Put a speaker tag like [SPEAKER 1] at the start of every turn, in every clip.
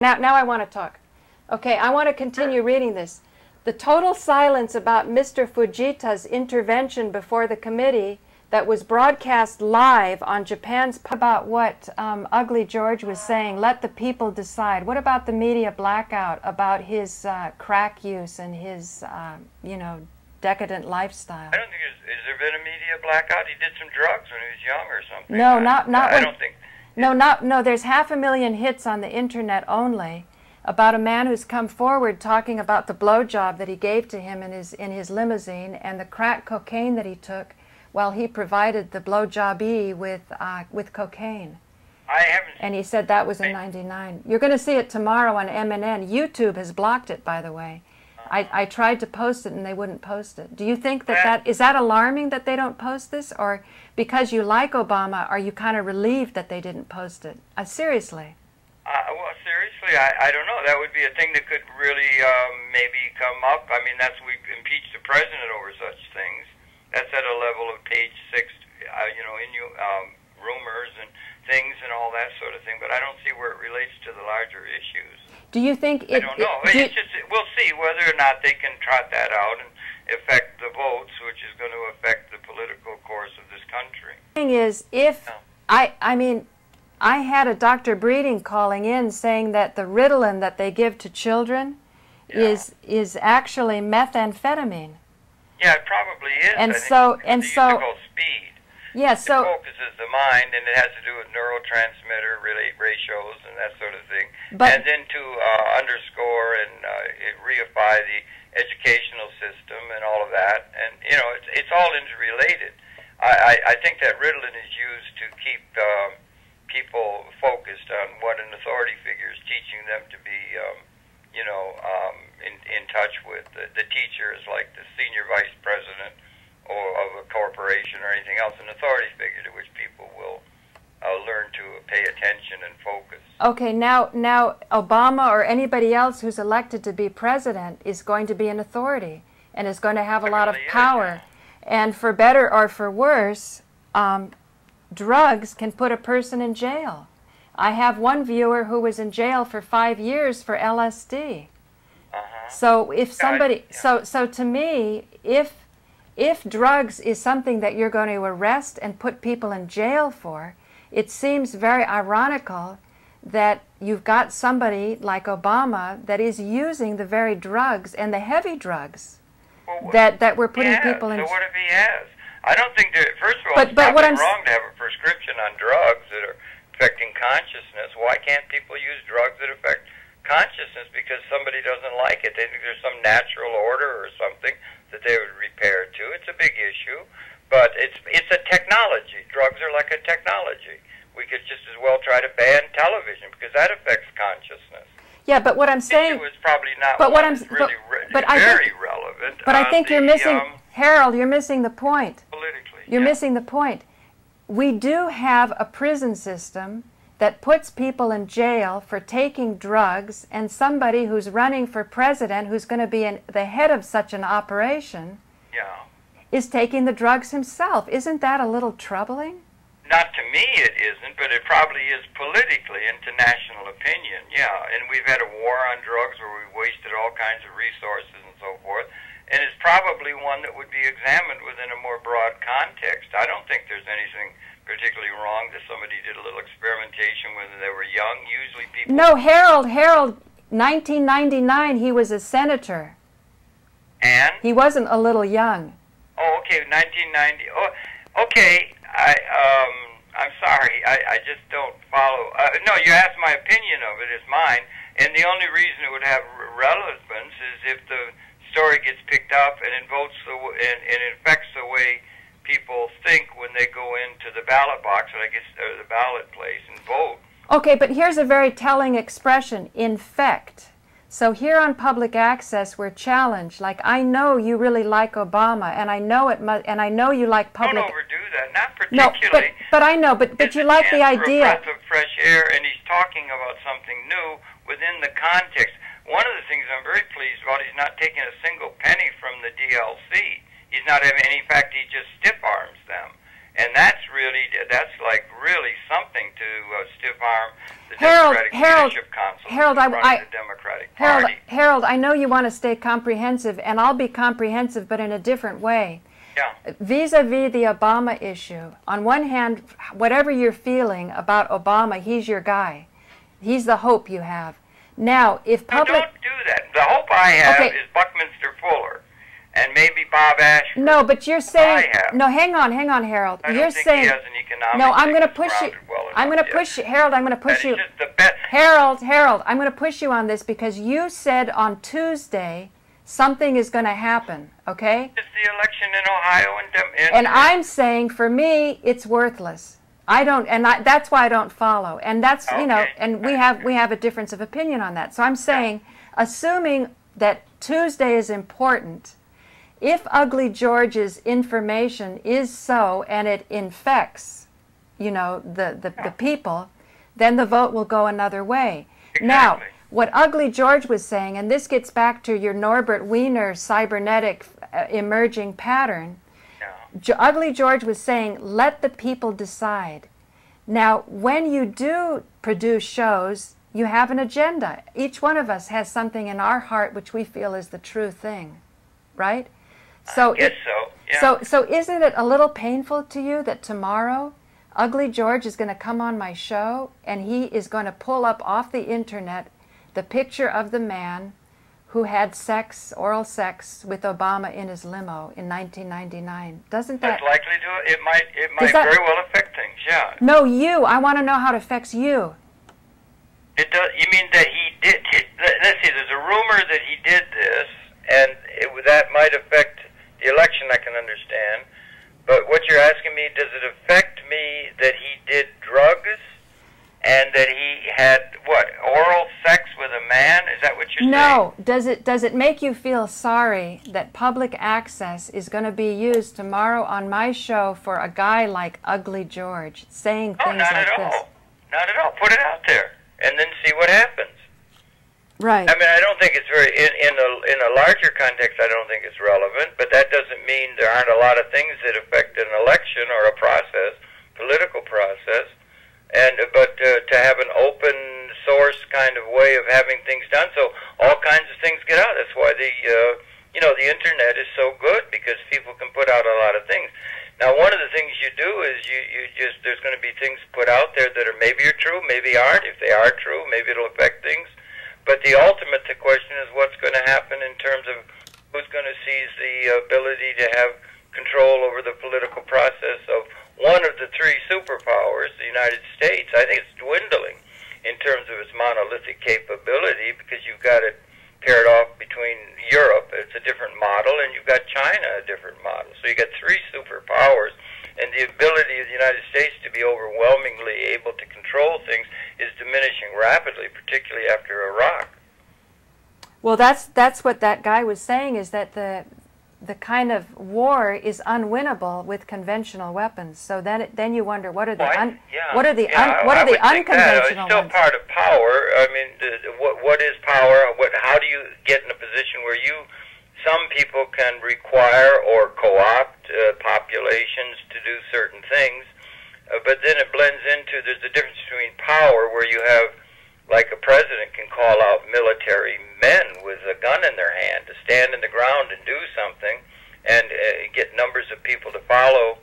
[SPEAKER 1] Now I want to talk. Okay, I want to continue reading this. The total silence about Mr. Fujita's intervention before the committee that was broadcast live on Japan's... About what Ugly George was saying, let the people decide. What about the media blackout about his crack use and his, you know, decadent lifestyle?
[SPEAKER 2] I don't think has there been a media blackout? He did some drugs when he was young or something.
[SPEAKER 1] No, not
[SPEAKER 2] I don't think...
[SPEAKER 1] No, there's 500,000 hits on the internet only about a man who's come forward talking about the blowjob that he gave to him in his limousine and the crack cocaine that he took while he provided the blowjobbee with cocaine.
[SPEAKER 2] I haven't.
[SPEAKER 1] And he said that was in '99. You're going to see it tomorrow on MNN. YouTube has blocked it, by the way. I tried to post it and they wouldn't post it. Do you think that is that alarming that they don't post this, or because you like Obama, are you kind of relieved that they didn't post it? Seriously.
[SPEAKER 2] Well, seriously, I don't know. That would be a thing that could really maybe come up. I mean, we impeach the president over such things. That's at a level of page 6, you know, rumors and things and all that sort of thing. But I don't see where it relates to the larger issues.
[SPEAKER 1] Do you think
[SPEAKER 2] I don't know. We'll see whether or not they can trot that out and affect the votes, which is going to affect the political course of this country.
[SPEAKER 1] The thing is, I mean, I had a Dr. Breeding calling in saying that the Ritalin that they give to children is actually methamphetamine.
[SPEAKER 2] Yeah, it probably is.
[SPEAKER 1] And
[SPEAKER 2] speed.
[SPEAKER 1] Yeah,
[SPEAKER 2] it focuses the mind, and it has to do with neurotransmitter ratios and that sort of thing. And then to underscore and reify the educational system and all of that, and you know, it's all interrelated. I think that Ritalin is used to keep people focused on what an authority figure is teaching them to be, you know, in touch with. The teacher is like the senior vice president or of a corporation or anything else, an authority figure to which people will learn to pay attention and focus.
[SPEAKER 1] Okay, now Obama or anybody else who's elected to be president is going to be an authority and is going to have a lot of power. And for better or for worse, drugs can put a person in jail. I have one viewer who was in jail for 5 years for LSD. So if somebody, so to me, if drugs is something that you're going to arrest and put people in jail for, it seems very ironical that you've got somebody like Obama that is using the very drugs and the heavy drugs that we're putting people in.
[SPEAKER 2] So what if he has? I don't think that, first of all, it's probably wrong to have a prescription on drugs that are affecting consciousness. Why can't people use drugs that affect consciousness because somebody doesn't like it? They think there's some natural order or something that they would repair to. It's a big issue, but it's a technology. Drugs are like a technology. We could just as well try to ban television because that affects consciousness.
[SPEAKER 1] Yeah, but what I'm saying
[SPEAKER 2] is probably not
[SPEAKER 1] very
[SPEAKER 2] relevant.
[SPEAKER 1] But I think you're missing, Harold. You're missing the point.
[SPEAKER 2] Politically,
[SPEAKER 1] you're missing the point. We do have a prison system that puts people in jail for taking drugs, and somebody who's running for president, who's going to be the head of such an operation, is taking the drugs himself. Isn't that a little troubling?
[SPEAKER 2] Not to me it isn't, but it probably is politically into national opinion, and we've had a war on drugs where we've wasted all kinds of resources and so forth, and it's probably one that would be examined within a more broad context. I don't think there's anything particularly wrong that somebody did a little experimentation when they were young. Usually people...
[SPEAKER 1] No, Harold, 1999, he was a senator.
[SPEAKER 2] And?
[SPEAKER 1] He wasn't a little young.
[SPEAKER 2] Oh, okay, 1990. Oh, okay, I'm sorry, I just don't follow. No, you asked my opinion of it, it's mine, and the only reason it would have relevance is if the story gets picked up and it affects the way people think when they go into the ballot box, or I guess the ballot place, and vote.
[SPEAKER 1] Okay, but here's a very telling expression, infect. So here on Public Access, we're challenged. Like, I know you really like Obama, and I know and I know you like public.
[SPEAKER 2] Don't overdo that, not particularly.
[SPEAKER 1] No, but I know, but you like the idea.
[SPEAKER 2] It's a breath of fresh air, and he's talking about something new within the context. One of the things I'm very pleased about, he's not taking a single penny from the DLC. He's not having any. In fact, he just stiff arms them, And that's like really something to stiff-arm the Democratic Leadership Council running the Democratic Party.
[SPEAKER 1] Harold, I know you want to stay comprehensive, and I'll be comprehensive, but in a different way.
[SPEAKER 2] Yeah.
[SPEAKER 1] Vis-a-vis the Obama issue, on one hand, whatever you're feeling about Obama, he's your guy. He's the hope you have. Now, if public...
[SPEAKER 2] No, don't do that. The hope I have is Buckminster Fuller. And maybe Bob Ashford.
[SPEAKER 1] No, but you're saying... No, hang on, Harold.
[SPEAKER 2] You're saying... He has an economic
[SPEAKER 1] no, I'm going to push you. I'm going to push you. Harold, I'm going to push you. Harold, I'm going to push you on this because you said on Tuesday something is going to happen, okay?
[SPEAKER 2] It's the election in Ohio
[SPEAKER 1] and I'm saying, for me, it's worthless. I don't, and that's why I don't follow. And that's, you know, and we have a difference of opinion on that. So I'm saying, assuming that Tuesday is important... If Ugly George's information is so, and it infects, you know, the people, then the vote will go another way.
[SPEAKER 2] Exactly.
[SPEAKER 1] Now, what Ugly George was saying, and this gets back to your Norbert Wiener cybernetic emerging pattern, Ugly George was saying, let the people decide. Now, when you do produce shows, you have an agenda. Each one of us has something in our heart which we feel is the true thing, right? So,
[SPEAKER 2] I guess so. Yeah.
[SPEAKER 1] So isn't it a little painful to you that tomorrow Ugly George is going to come on my show and he is going to pull up off the internet the picture of the man who had oral sex with Obama in his limo in 1999? Doesn't that...
[SPEAKER 2] That's likely to... It might very well affect things, yeah.
[SPEAKER 1] No, you. I want to know how it affects you.
[SPEAKER 2] It does. You mean that he did... Let's see, there's a rumor that he did this, and that might affect... The election I can understand, but what you're asking me, does it affect me that he did drugs and that he had, what, oral sex with a man? Is that what you're saying?
[SPEAKER 1] No. Does it make you feel sorry that public access is going to be used tomorrow on my show for a guy like Ugly George saying things like this?
[SPEAKER 2] Not at all. Put it out there and then see what happens.
[SPEAKER 1] Right.
[SPEAKER 2] I mean, I don't think it's very, in a larger context, I don't think it's relevant, but that doesn't mean there aren't a lot of things that affect an election or a process, political process, but to have an open source kind of way of having things done, so all kinds of things get out. That's why the internet is so good, because people can put out a lot of things. Now, one of the things you do is there's going to be things put out there that are maybe are true, maybe aren't. If they are true, maybe it'll affect things. But the ultimate question is what's going to happen in terms of who's going to seize the ability to have control over the political process of one of the three superpowers, the United States. I think it's dwindling in terms of its monolithic capability because you've got it paired off between Europe, it's a different model, and you've got China, a different model. So you've got three superpowers, and the ability of the United States to be overwhelmingly able to control things is diminishing rapidly, particularly after Iraq.
[SPEAKER 1] Well, that's what that guy was saying, is that the kind of war is unwinnable with conventional weapons. So then you wonder, what are the unconventional
[SPEAKER 2] It's still
[SPEAKER 1] ones?
[SPEAKER 2] part of power. I mean, what is power? How do you get in a position where some people can require or co-opt populations to do certain things, but then it blends into, there's a difference between power where you have, like a president can call out military men with a gun in their hand to stand in the ground and do something and get numbers of people to follow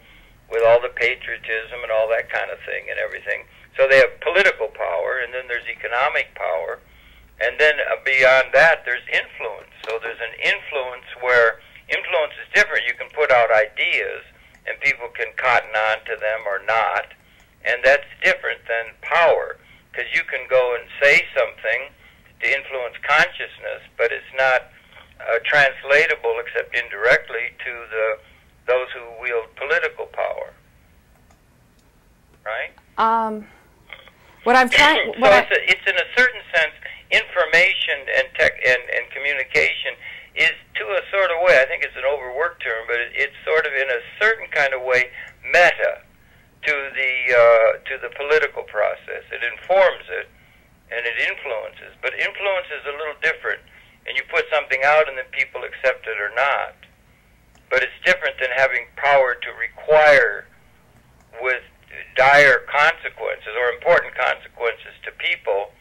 [SPEAKER 2] with all the patriotism and all that kind of thing and everything. So they have political power, and then there's economic power, and then beyond that there's influence. So there's an influence where influence is different. You can put out ideas and people can cotton on to them or not, and that's different than power, because you can go and say something to influence consciousness, but it's not translatable except indirectly to those who wield political power. Right?
[SPEAKER 1] What I'm trying...
[SPEAKER 2] it's in a certain sense, information and communication is, to a sort of way, I think it's an overworked term, but it's sort of in a certain kind of way meta to the political process. It informs it and it influences, but influence is a little different, and you put something out and then people accept it or not. But it's different than having power to require with dire consequences or important consequences to people,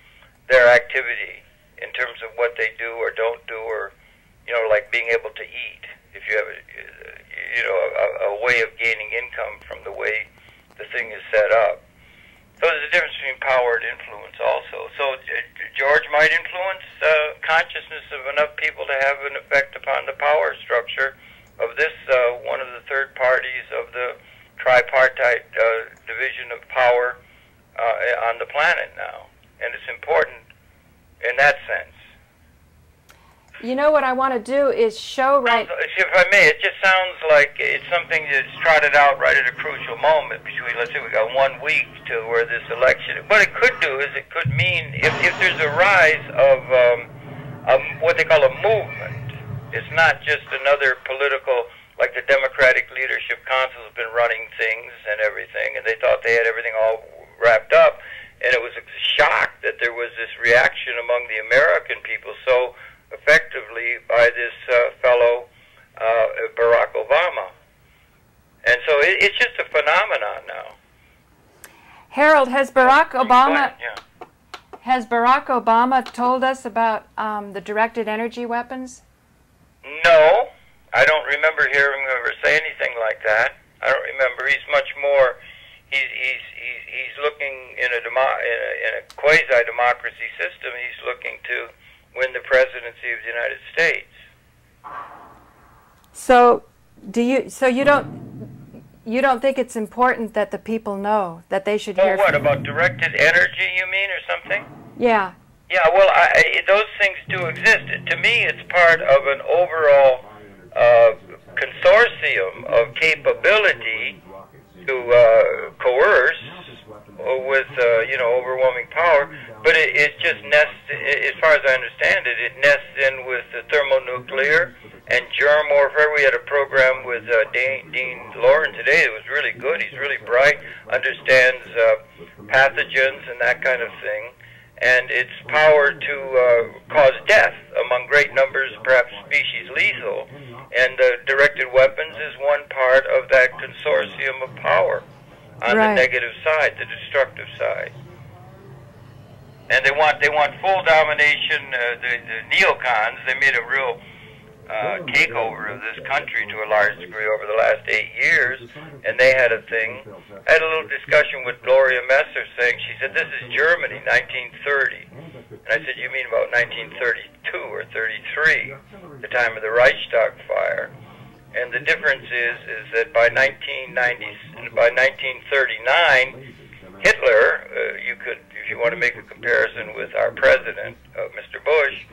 [SPEAKER 2] their activity in terms of what they do or don't do, or like being able to eat. If you have a way of gaining income from the way the thing is set up. So there's a difference between power and influence also. So George might influence consciousness of enough people to have an effect upon the power structure of this, one of the third parties of the tripartite division of power on the planet now. And it's important in that sense.
[SPEAKER 1] You know what I want to do is show
[SPEAKER 2] If I may, it just sounds like it's something that's trotted out right at a crucial moment between, let's say we got 1 week to where this election. What it could do is it could mean, if there's a rise of what they call a movement, it's not just another political, like the Democratic Leadership Council has been running things and everything, and they thought they had everything all wrapped up, and it was a shock that there was this reaction among the American people so effectively by this fellow Barack Obama. And so it's just a phenomenon now.
[SPEAKER 1] Harold, has Barack Obama told us about the directed energy weapons?
[SPEAKER 2] No, I don't remember hearing him ever say anything like that. I don't remember. He's much more. He's looking in a quasi-democracy system. He's looking to win the presidency of the United States.
[SPEAKER 1] So you don't think it's important that the people know, that they should hear?
[SPEAKER 2] Oh, what, about directed energy, you mean, or something?
[SPEAKER 1] Yeah.
[SPEAKER 2] Yeah, well, those things do exist. To me, it's part of an overall consortium of capability to coerce with overwhelming power, but it just nests, as far as I understand it, it nests in with the thermonuclear and germ warfare. We had a program with Dean Loren today. It was really good. He's really bright, understands pathogens and that kind of thing, and its power to cause death among great numbers, perhaps species lethal, and directed weapons is one part of that consortium of power on the negative side, the destructive side. And they want full domination. The neocons, they made a real takeover of this country to a large degree over the last 8 years, and they had a thing. I had a little discussion with Gloria Messer saying, she said, this is Germany, 1930. And I said, you mean about 1932 or 33, the time of the Reichstag fire. And the difference is that by 1939, Hitler, you could, if you want to make a comparison with our president, Mr. Bush,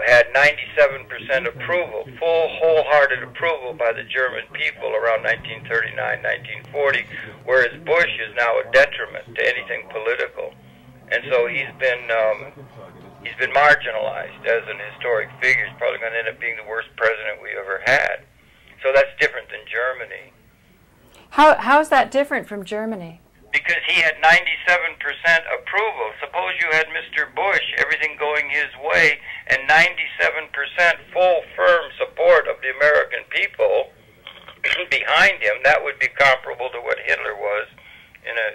[SPEAKER 2] had 97% approval, full, wholehearted approval by the German people around 1939, 1940, whereas Bush is now a detriment to anything political. And so he's been marginalized as an historic figure. He's probably going to end up being the worst president we ever had. So that's different than Germany.
[SPEAKER 1] How's that different from Germany?
[SPEAKER 2] Because he had 97% approval. Suppose you had Mr. Bush, everything going his way, and 97% full, firm support of the American people behind him. That would be comparable to what Hitler was in a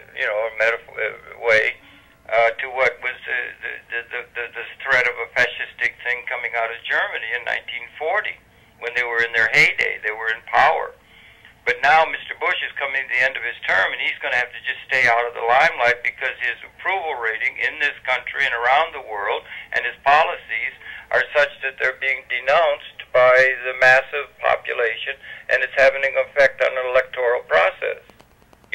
[SPEAKER 2] way to what was the threat of a fascistic thing coming out of Germany in 1940. When they were in their heyday, they were in power. But now Mr. Bush is coming to the end of his term, and he's going to have to just stay out of the limelight because his approval rating in this country and around the world and his policies are such that they're being denounced by the massive population, and it's having an effect on the electoral process.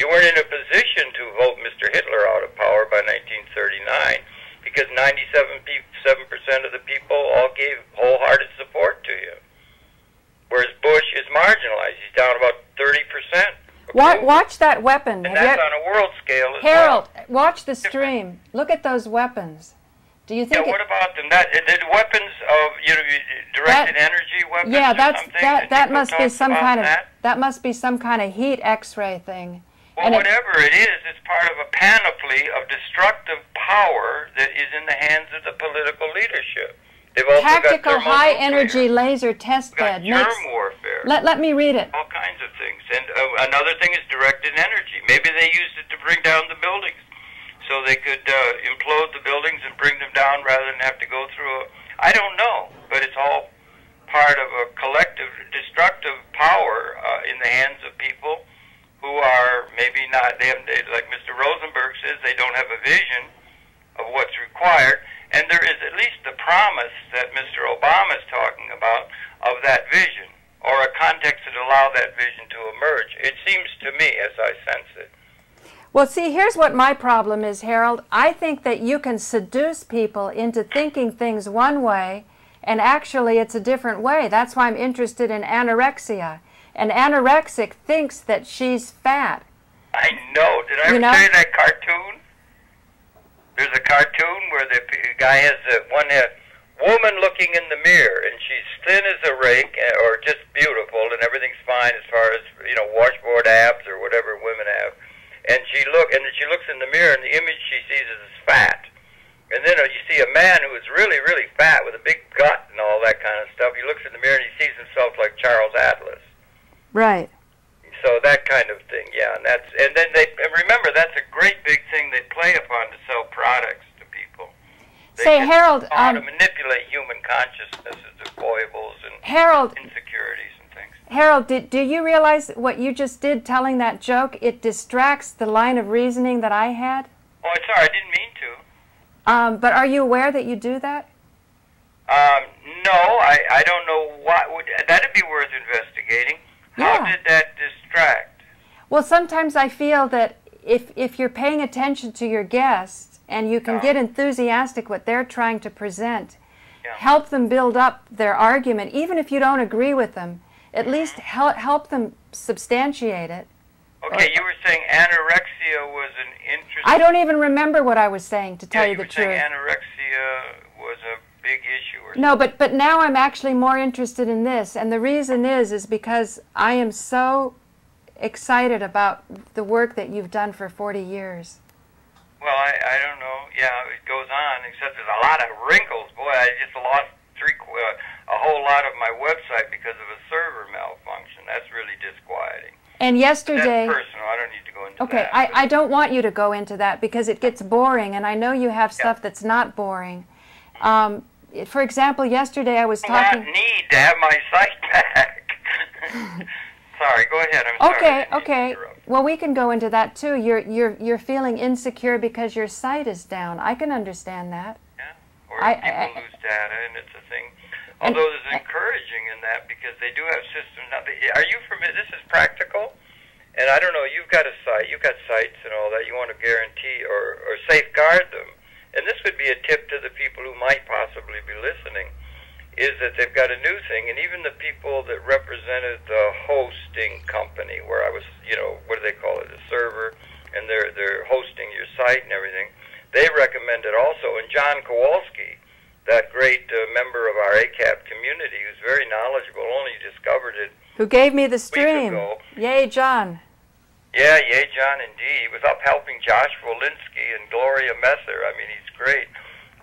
[SPEAKER 2] You weren't in a position to vote Mr. Hitler out of power by 1939 because 97% of the people all gave wholehearted support to him. Whereas Bush is marginalized. He's down about 30%.
[SPEAKER 1] Watch that weapon.
[SPEAKER 2] And that's on a world scale as
[SPEAKER 1] Harold,
[SPEAKER 2] well.
[SPEAKER 1] watch the stream. Look at those weapons. Do you think?
[SPEAKER 2] Yeah, what about them? The weapons of directed energy weapons.
[SPEAKER 1] Yeah,
[SPEAKER 2] that
[SPEAKER 1] must be some kind of that must be some kind of heat X-ray thing.
[SPEAKER 2] Well, and whatever it is, it's part of a panoply of destructive power that is in the hands of the political leadership. They've also
[SPEAKER 1] Tactical
[SPEAKER 2] got
[SPEAKER 1] high-energy laser test bed.
[SPEAKER 2] Germ warfare.
[SPEAKER 1] Let me read it.
[SPEAKER 2] All kinds of things. buildings. And another thing is directed energy. Maybe they used it to bring down the buildings, so they could implode the buildings and bring them down rather than have to go through I don't know, but it's all part of a collective destructive power in the hands of people who are maybe not, like Mr. Rosenberg says, they don't have a vision of what's required, and there is at least the promise that Mr. Obama is talking about of that vision, or a context that allow that vision to emerge. It seems to me, as I sense it.
[SPEAKER 1] Well, see, here's what my problem is, Harold. I think that you can seduce people into thinking things one way, and actually it's a different way. That's why I'm interested in anorexia. An anorexic thinks that she's fat.
[SPEAKER 2] I know. Did I ever tell you that cartoon? There's a cartoon where the guy has one woman looking in the mirror, and she's thin as a rake, or just beautiful, and everything's fine as far as, washboard abs or whatever women have. And she looks in the mirror, and the image she sees is fat. And then you see a man who is really, really fat with a big gut and all that kind of stuff. He looks in the mirror and he sees himself like Charles Atlas.
[SPEAKER 1] Right.
[SPEAKER 2] So that kind of thing, yeah. And then remember, that's a great big thing they play upon to sell products to people.
[SPEAKER 1] Say, Harold,
[SPEAKER 2] how to manipulate human consciousness, the foibles and insecurities and things.
[SPEAKER 1] Harold, do you realize what you just did telling that joke? It distracts the line of reasoning that I had.
[SPEAKER 2] Oh, I'm sorry, I didn't mean to.
[SPEAKER 1] But are you aware that you do that?
[SPEAKER 2] No, I don't know what that'd be worth investigating.
[SPEAKER 1] Yeah.
[SPEAKER 2] How did that distract?
[SPEAKER 1] Well, sometimes I feel that if you're paying attention to your guests and you can get enthusiastic what they're trying to present, help them build up their argument, even if you don't agree with them, at least help them substantiate it.
[SPEAKER 2] Okay, you were saying anorexia was an interesting...
[SPEAKER 1] I don't even remember what I was saying, to tell you the truth.
[SPEAKER 2] You were saying anorexia was a big issue.
[SPEAKER 1] No, but now I'm actually more interested in this, and the reason is because I am so excited about the work that you've done for 40 years.
[SPEAKER 2] Well, I don't know. Yeah, it goes on, except there's a lot of wrinkles. Boy, I just lost a whole lot of my website because of a server malfunction. That's really disquieting.
[SPEAKER 1] And yesterday...
[SPEAKER 2] That's personal. I don't need to go into that.
[SPEAKER 1] Okay, I don't want you to go into that because it gets boring, and I know you have stuff that's not boring. For example, yesterday I was talking...
[SPEAKER 2] I need to have my site back. Sorry, go ahead. I'm sorry.
[SPEAKER 1] Okay. Well, we can go into that too. You're feeling insecure because your site is down. I can understand that.
[SPEAKER 2] Yeah. Or people lose data, and it's a thing. Although there's encouraging in that because they do have systems. Now, are you familiar? This is practical, and I don't know. You've got a site. You've got sites and all that. You want to guarantee or safeguard them. And this would be a tip to the people who might possibly be listening, is that they've got a new thing, and even the people that represented the hosting company, where I was, what do they call it, the server, and they're hosting your site and everything, they recommended also, and John Kowalski, that great member of our ACAP community, who's very knowledgeable, only discovered it
[SPEAKER 1] who gave me the stream.
[SPEAKER 2] Ago.
[SPEAKER 1] Yay, John.
[SPEAKER 2] Yeah, yay, John, indeed. He was up helping Josh Walensky and Gloria Messer. I mean, he's great.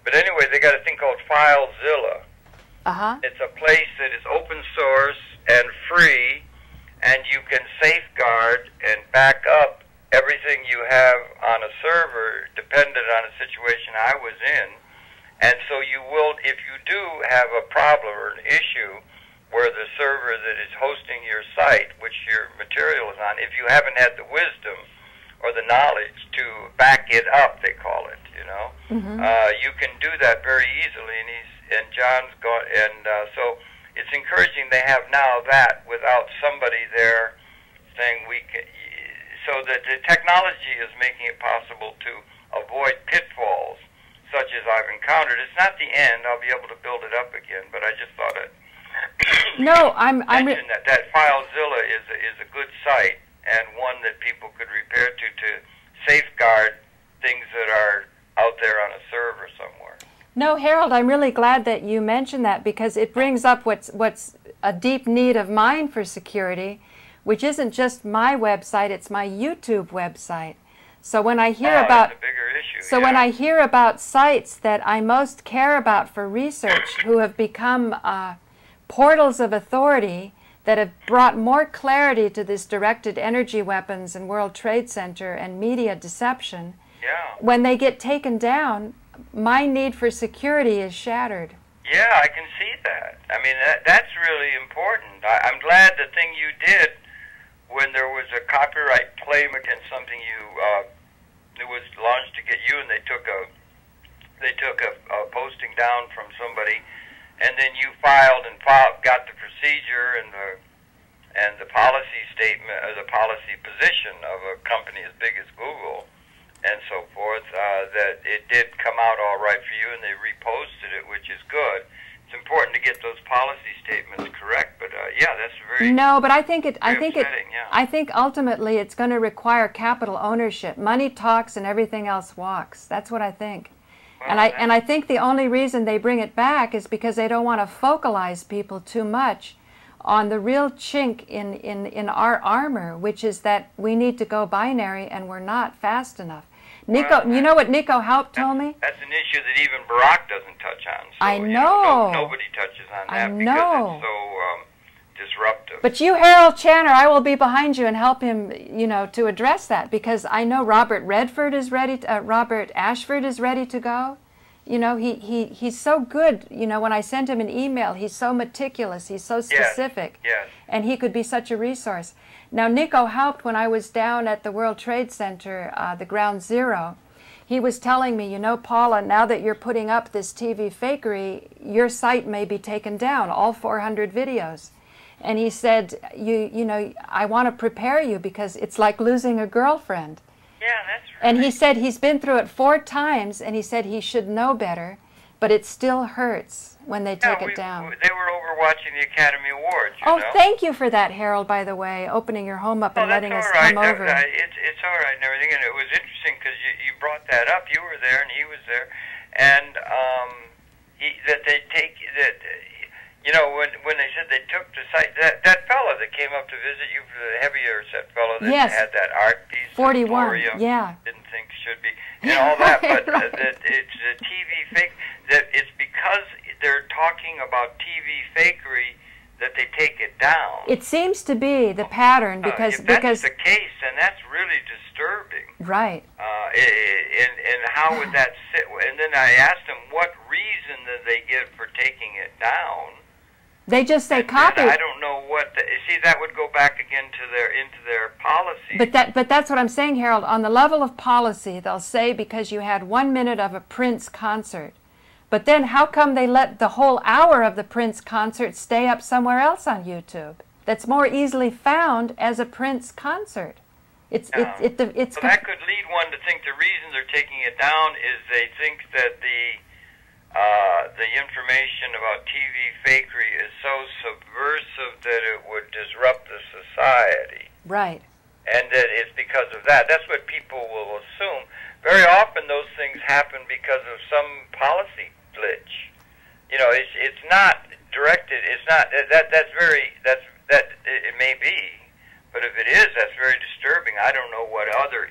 [SPEAKER 2] But anyway, they got a thing called FileZilla. It's a place that is open source and free, and you can safeguard and back up everything you have on a server, dependent on a situation I was in. And so you will, if you do have a problem or an issue where the server that is hosting your site, which your material is on, if you haven't had the wisdom or the knowledge to back it up, they call it, you can do that very easily. And John's gone, and so it's encouraging they have now that without somebody there saying we can. So that the technology is making it possible to avoid pitfalls such as I've encountered. It's not the end. I'll be able to build it up again, but I just thought it.
[SPEAKER 1] No, I'm
[SPEAKER 2] mention that FileZilla is a good site and one that people could repair to safeguard things that are out there on a server somewhere.
[SPEAKER 1] No, Harold, I'm really glad that you mentioned that because it brings up what's a deep need of mine for security, which isn't just my website; it's my YouTube website. So when I hear about
[SPEAKER 2] that's a bigger issue.
[SPEAKER 1] So when I hear about sites that I most care about for research who have become portals of authority that have brought more clarity to this directed energy weapons and World Trade Center and media deception, when they get taken down, my need for security is shattered.
[SPEAKER 2] Yeah, I can see that. I mean, that's really important. I'm glad the thing you did when there was a copyright claim against something it was launched to get you, and they took a posting down from somebody, and then you got the procedure and the policy statement, or the policy position of a company as big as Google and so forth, that it did come out all right for you, and they reposted it, which is good. It's important to get those policy statements correct, but yeah, that's very
[SPEAKER 1] no. But I think
[SPEAKER 2] I
[SPEAKER 1] think ultimately it's going to require capital ownership. Money talks, and everything else walks. That's what I think.
[SPEAKER 2] Well,
[SPEAKER 1] and I think the only reason they bring it back is because they don't want to focalize people too much on the real chink in our armor, which is that we need to go binary, and we're not fast enough. Nico, you know what Nico Haupt told me?
[SPEAKER 2] That's an issue that even Barack doesn't touch on. So,
[SPEAKER 1] I know.
[SPEAKER 2] Nobody touches on that because it's so disruptive.
[SPEAKER 1] But you, Harold Channer, I will be behind you and help him, to address that, because I know Robert Ashford is ready to go. He's so good. When I sent him an email, he's so meticulous, he's so specific, and he could be such a resource. Now, Nico Haupt, when I was down at the World Trade Center, the Ground Zero, he was telling me, Paula, now that you're putting up this TV fakery, your site may be taken down, all 400 videos. And he said, I want to prepare you because it's like losing a girlfriend.
[SPEAKER 2] Yeah, that's right.
[SPEAKER 1] And he said he's been through it 4 times, and he said he should know better, but it still hurts when they take it down.
[SPEAKER 2] They were over watching the Academy Awards, you know?
[SPEAKER 1] Thank you for that, Harold, by the way, opening your home up and letting us come over.
[SPEAKER 2] It's all right and everything, and it was interesting because you brought that up. You were there, and he was there, and when they said they took the site, that fellow that came up to visit you, the heavier set fellow that had that art piece,
[SPEAKER 1] 41,
[SPEAKER 2] Gloria, didn't think should be, and all that, but that it's a TV fake. That it's because they're talking about TV fakery that they take it down.
[SPEAKER 1] It seems to be the pattern because
[SPEAKER 2] if that's the case, then that's really disturbing.
[SPEAKER 1] Right.
[SPEAKER 2] And how would that sit? And then I asked them what reason did they give for taking it down.
[SPEAKER 1] They just say copy.
[SPEAKER 2] I don't know what. See, that would go back again into their policy.
[SPEAKER 1] But that's what I'm saying, Harold. On the level of policy, they'll say because you had 1 minute of a Prince concert. But then how come they let the whole hour of the Prince concert stay up somewhere else on YouTube? That's more easily found as a Prince concert.
[SPEAKER 2] So that could lead one to think the reason they're taking it down is they think that the information about TV fakery is so subversive that it would disrupt the society.
[SPEAKER 1] Right.
[SPEAKER 2] And that it's because of that. That's what people will assume. Very often those things happen because of some policy glitch. It's not directed. It's not it may be, but if it is, that's very disturbing. I don't know what other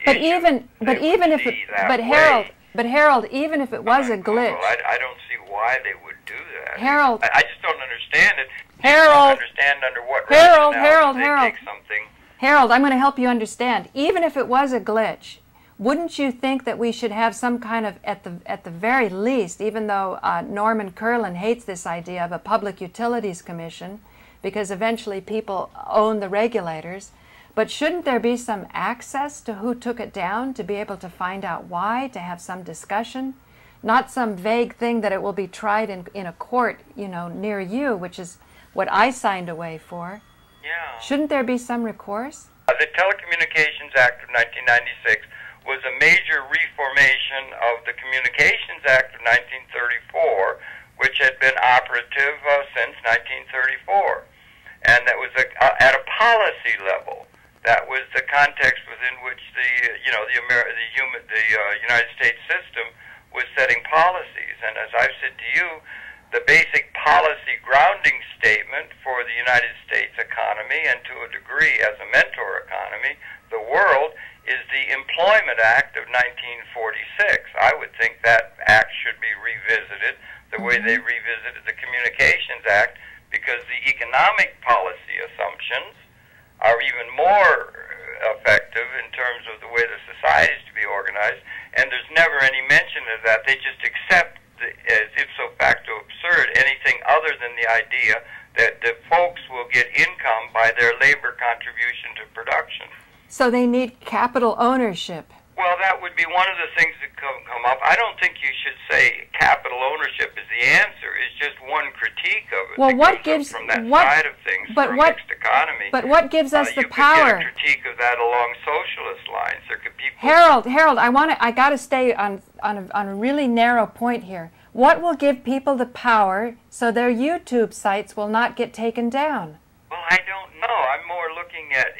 [SPEAKER 1] Harold, even if it was a glitch,
[SPEAKER 2] I don't see why they would do that.
[SPEAKER 1] Harold,
[SPEAKER 2] I just don't understand it.
[SPEAKER 1] Harold,
[SPEAKER 2] I don't understand under what rationale they take something.
[SPEAKER 1] Harold, I'm going to help you understand. Even if it was a glitch, wouldn't you think that we should have some kind of, at the very least, even though Norman Kurland hates this idea of a Public Utilities Commission, because eventually people own the regulators, but shouldn't there be some access to who took it down to be able to find out why, to have some discussion? Not some vague thing that it will be tried in a court, near you, which is what I signed away for.
[SPEAKER 2] Yeah.
[SPEAKER 1] Shouldn't there be some recourse?
[SPEAKER 2] The Telecommunications Act of 1996 was a major reformation of the Communications Act of 1934, which had been operative since 1934. And that was at a policy level. That was the context within which the United States system was setting policies. And as I've said to you, the basic policy grounding statement for the United States economy, and to a degree as a mentor economy, the world, is the Employment Act of 1946. I would think that act should be revisited the way they revisited the Communications Act, because the economic policy assumptions are even more effective in terms of the way the society is to be organized, and there's never any mention of that. They just accept, as ipso facto absurd, anything other than the idea that the folks will get income by their labor contribution to production.
[SPEAKER 1] So they need capital ownership.
[SPEAKER 2] Well, that would be one of the things that come up. I don't think you should say capital ownership is the answer. It's just one critique of it.
[SPEAKER 1] Well, what gives
[SPEAKER 2] from that side of things,
[SPEAKER 1] but
[SPEAKER 2] for a
[SPEAKER 1] what
[SPEAKER 2] mixed economy?
[SPEAKER 1] But what gives us the power?
[SPEAKER 2] You could get a critique of that along socialist lines. There could be
[SPEAKER 1] Harold, I got to stay on a really narrow point here. What will give people the power so their YouTube sites will not get taken down?
[SPEAKER 2] Well, I don't know. I'm more looking at,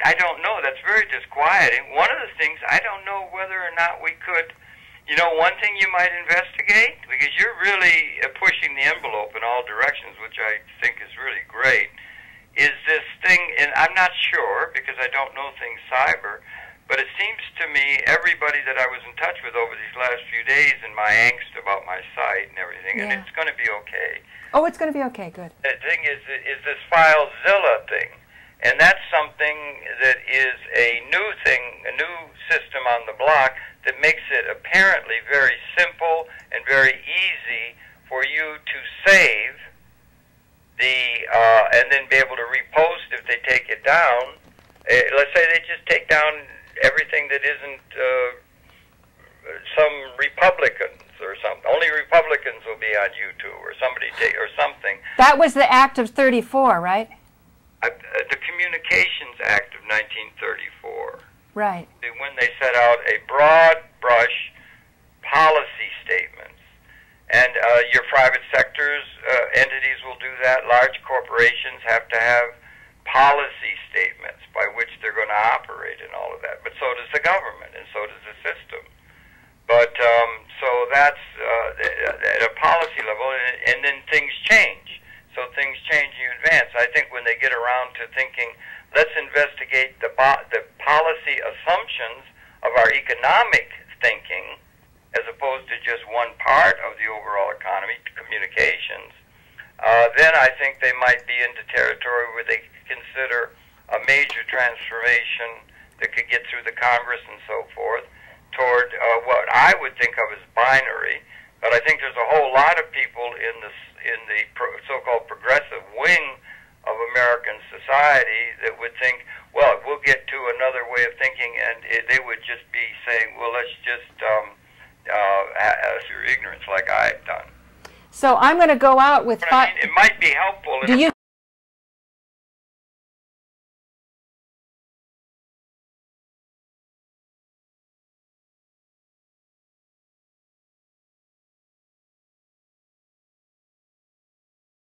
[SPEAKER 2] I don't know. That's very disquieting. One of the things, I don't know whether or not we could, you know, one thing you might investigate, because you're really pushing the envelope in all directions, which I think is really great, is this thing, and I'm not sure, because I don't know things cyber, but it seems to me everybody that I was in touch with over these last few days and my angst about my site and everything, and it's going to be okay.
[SPEAKER 1] Oh, it's going to be okay, good.
[SPEAKER 2] The thing is this FileZilla thing, and that's something that is a new thing, a new system on the block that makes it apparently very simple and very easy for you to save the, and then be able to repost if they take it down. Let's say they just take down everything that isn't some Republicans or something. Only Republicans will be on YouTube, or somebody or something.
[SPEAKER 1] That was the Act of 34, right?
[SPEAKER 2] The Communications Act of 1934.
[SPEAKER 1] Right.
[SPEAKER 2] When they set out a broad brush policy statements, and your private sectors entities will do that. Large corporations have to have policy statements by which they're going to operate and all of that. But so does the government, and so does the system. But so that's at a policy level, and then things change. So things change in advance. I think when they get around to thinking, let's investigate the policy assumptions of our economic thinking, as opposed to just one part of the overall economy, communications, then I think they might be into territory where they consider a major transformation that could get through the Congress and so forth toward what I would think of as binary. But I think there's a whole lot of people in the so-called progressive wing of American society that would think, well, we'll get to another way of thinking, and they would just be saying, well, let's just through ignorance like I've done.
[SPEAKER 1] So I'm going to go out with...
[SPEAKER 2] But I mean, it might be helpful.
[SPEAKER 1] Do you